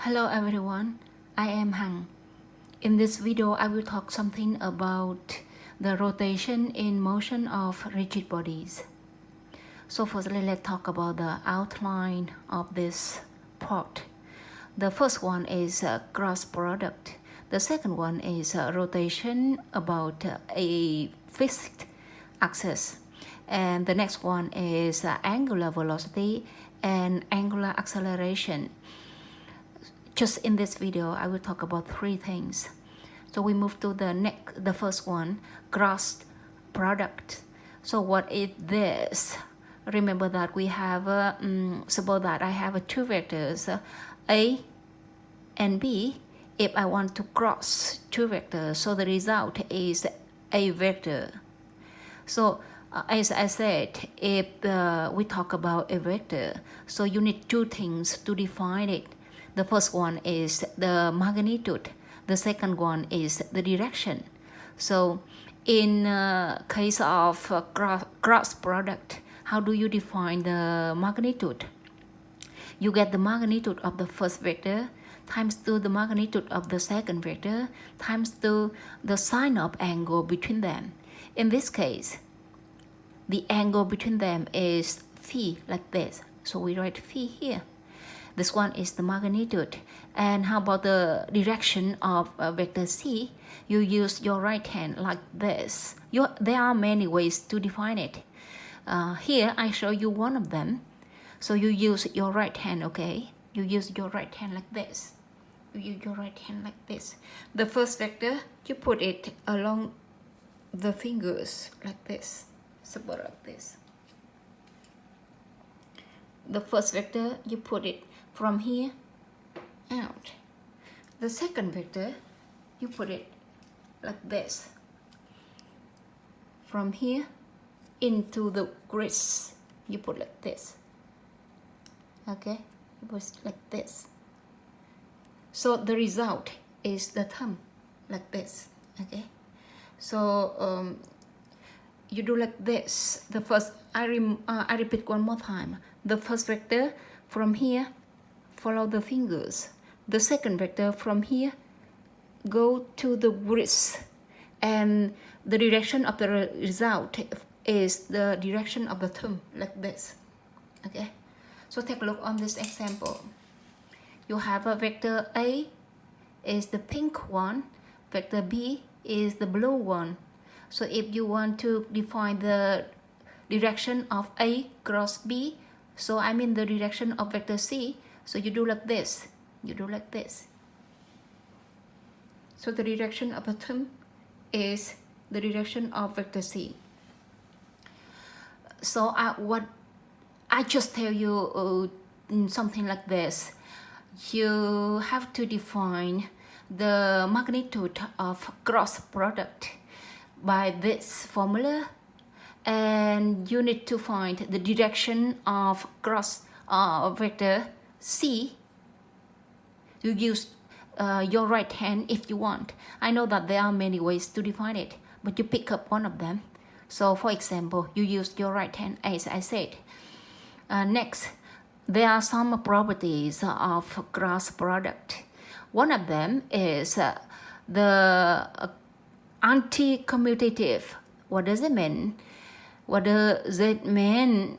Hello everyone, I am Hằng. In this video, I will talk something about the rotation in motion of rigid bodies. So firstly, let's talk about the outline of this part. The first one is cross product. The second one is rotation about a fixed axis. And the next one is angular velocity and angular acceleration. Just in this video, I will talk about three things. So we move to the first one, cross product. So what is this? Remember that we have, suppose that I have two vectors, A and B. If I want to cross two vectors, so the result is a vector. So as I said, if we talk about a vector, so you need two things to define it. The first one is the magnitude. The second one is the direction. So in case of cross product, how do you define the magnitude? You get the magnitude of the first vector times to the magnitude of the second vector times to the sine of angle between them. In this case, the angle between them is phi, like this. So we write phi here. This one is the magnitude. And how about the direction of vector C? You use your right hand like this. There are many ways to define it. Here I show you one of them. So you use your right hand, okay? You use your right hand like this. You use your right hand like this. The first vector, you put it along the fingers like this. Suppose like this. The first vector, you put it from here out. The second vector, you put it like this. From here into the grids, you put like this. Okay, you put like this. So the result is the thumb, like this. Okay, so you do like this. The first, I repeat one more time. The first vector from here, follow the fingers. The second vector from here, go to the wrist. And the direction of the result is the direction of the thumb, like this. Okay, so take a look on this example. You have a vector A is the pink one, vector B is the blue one. So if you want to define the direction of A cross B, so I mean the direction of vector C, so you do like this. You do like this. So the direction of the thumb is the direction of vector C. So what I just tell you something like this. You have to define the magnitude of cross product by this formula, and you need to find the direction of cross vector C. You use your right hand if you want. I know that there are many ways to define it, but you pick up one of them. So for example, you use your right hand as I said. Next, there are some properties of cross product. One of them is the anti-commutative. What does it mean? What does it mean?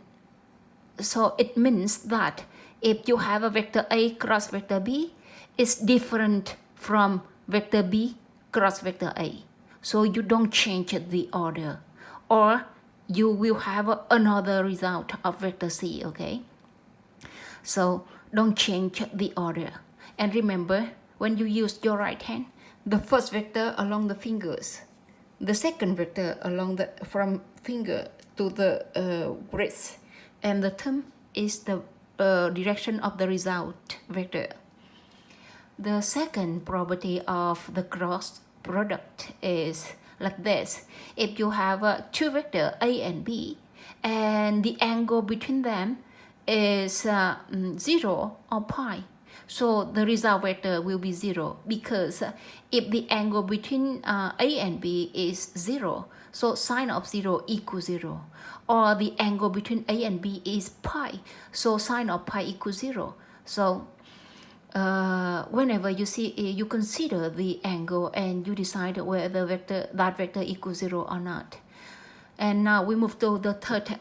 So it means that if you have a vector A cross vector B, it's different from vector B cross vector A. So you don't change the order, or you will have another result of vector C, okay? So don't change the order. And remember, when you use your right hand, the first vector along the fingers, the second vector along the from finger to the wrist, and the thumb is the direction of the result vector. The second property of the cross product is like this. If you have two vectors A and B, and the angle between them is 0 or pi, so the result vector will be 0, because if the angle between A and B is 0, so sine of 0 equals 0. Or the angle between A and B is pi, so sine of pi equals 0. So whenever you see you consider the angle and you decide whether that vector equals 0 or not. And now we move to the third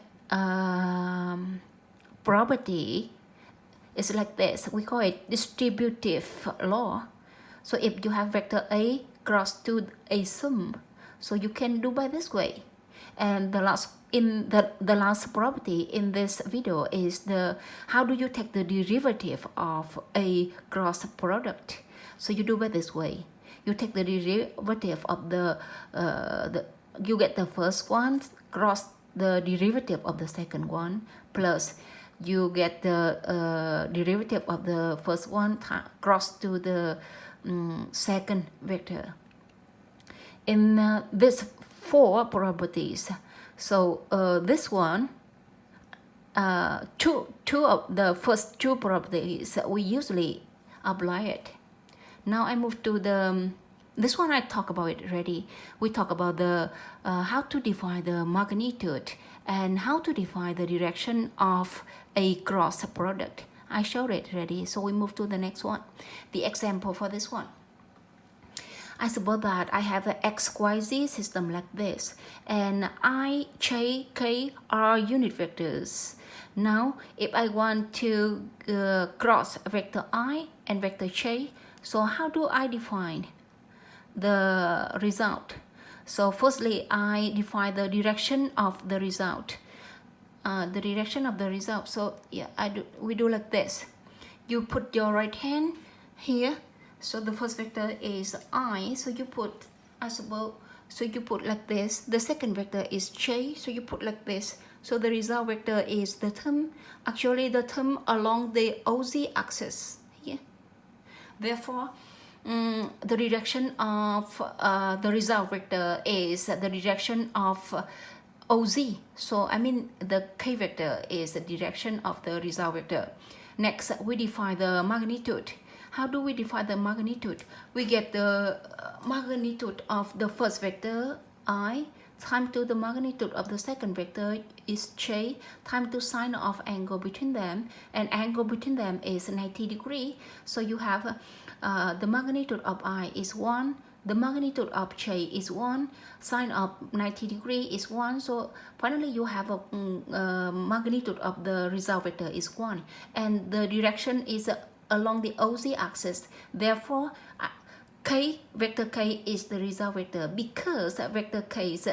property. It's like this. We call it distributive law. So if you have vector A cross to a sum, so you can do by this way. And the last property in this video is the how do you take the derivative of a cross product. So you do by this way. You take the derivative of you get the first one cross the derivative of the second one, plus you get the derivative of the first one cross to the second vector. In these four properties, so this one, two of the first two properties, we usually apply it. Now I move to the this one I talk about it already. We talk about the how to define the magnitude and how to define the direction of a cross product. I showed it already, so we move to the next one. The example for this one. I suppose that I have an XYZ system like this, and I, J, K are unit vectors. Now, if I want to cross vector I and vector J, so how do I define the result? So firstly, I define the direction of the result. The direction of the result. So yeah, we do like this. You put your right hand here. So the first vector is I. So you put, I suppose, so you put like this. The second vector is J. So you put like this. So the result vector is the term. Actually, the term along the OZ axis here. Therefore, the direction of the result vector is the direction of OZ. So I mean the K vector is the direction of the result vector. Next, we define the magnitude. How do we define the magnitude? We get the magnitude of the first vector I times to the magnitude of the second vector is J times to sine of angle between them, and angle between them is 90 degrees. So you have the magnitude of I is 1, the magnitude of J is 1, sine of 90 degrees is 1. So finally you have a magnitude of the result vector is 1, and the direction is along the OZ axis. Therefore, vector K is the result vector, because vector K is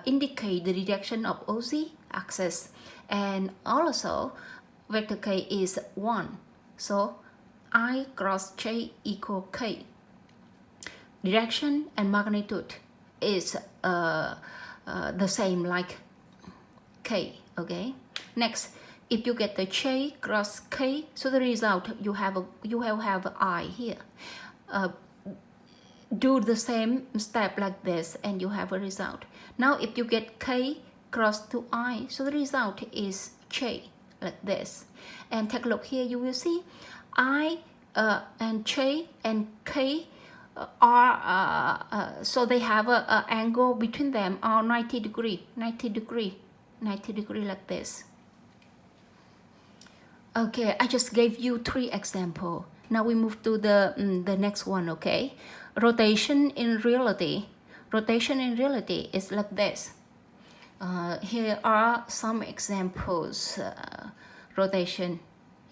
indicate the direction of OZ axis, and also vector K is 1. So I cross J equal K. Direction and magnitude is the same like K. Okay. Next, if you get the J cross K, so the result you have I here. Do the same step like this, and you have a result. Now, if you get K cross to I, so the result is J like this. And take a look here, you will see I and J and K are so they have a angle between them are 90 degree like this. Okay, I just gave you 3 examples. Now we move to the next one. Okay, rotation in reality. Rotation in reality is like this. Here are some examples. Rotation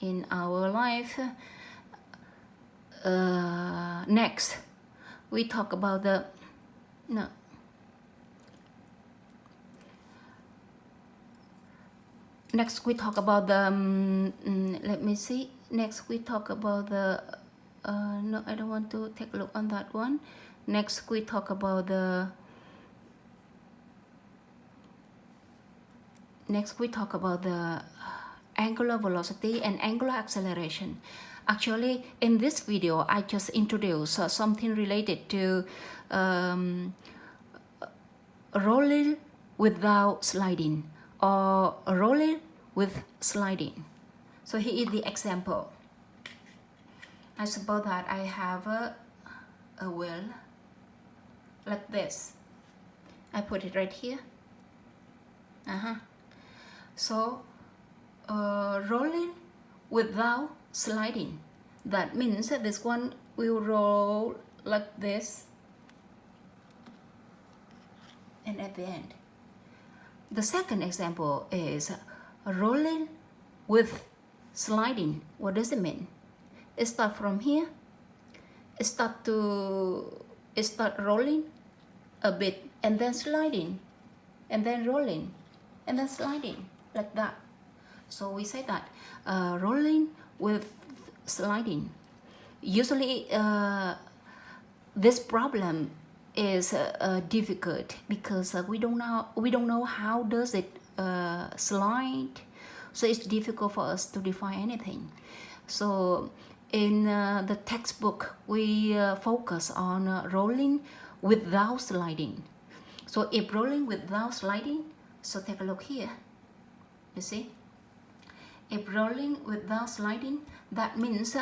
in our life. Next, we talk about the Next, we talk about the let me see. Next, we talk about the no, I don't want to take a look on that one. Next, we talk about the angular velocity and angular acceleration. Actually, in this video, I just introduced something related to rolling without sliding, or rolling with sliding. So here is the example. I suppose that I have a wheel like this. I put it right here. So rolling without sliding. That means that this one will roll like this, and at the end. The second example is rolling with sliding. What does it mean? It starts from here. It start rolling a bit, and then sliding, and then rolling, and then sliding, like that. So we say that rolling with sliding. Usually this problem is difficult because we don't know how does it slide, so it's difficult for us to define anything. So in the textbook we focus on rolling without sliding. So if rolling without sliding, so take a look here, you see, if rolling without sliding, that means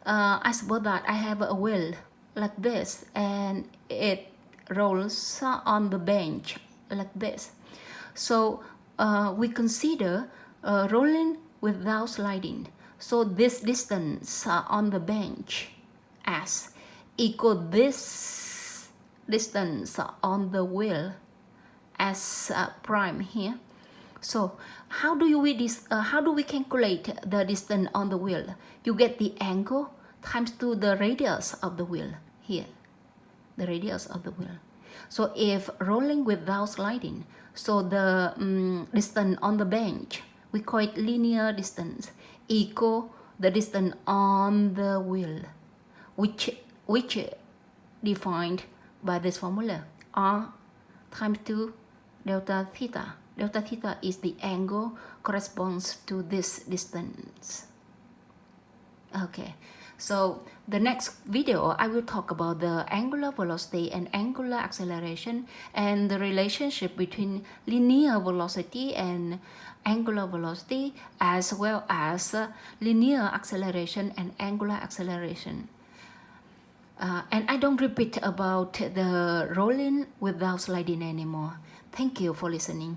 I suppose that I have a wheel like this and it rolls on the bench like this. So we consider rolling without sliding. So this distance on the bench as equal this distance on the wheel as prime here. So how do we calculate the distance on the wheel? You get the angle times to the radius of the wheel here, the radius of the wheel. So if rolling without sliding, so the distance on the bench, we call it linear distance, equal the distance on the wheel, which defined by this formula, r times 2 delta theta. Delta theta is the angle corresponds to this distance. Okay, so the next video I will talk about the angular velocity and angular acceleration and the relationship between linear velocity and angular velocity, as well as linear acceleration and angular acceleration. And I don't repeat about the rolling without sliding anymore. Thank you for listening.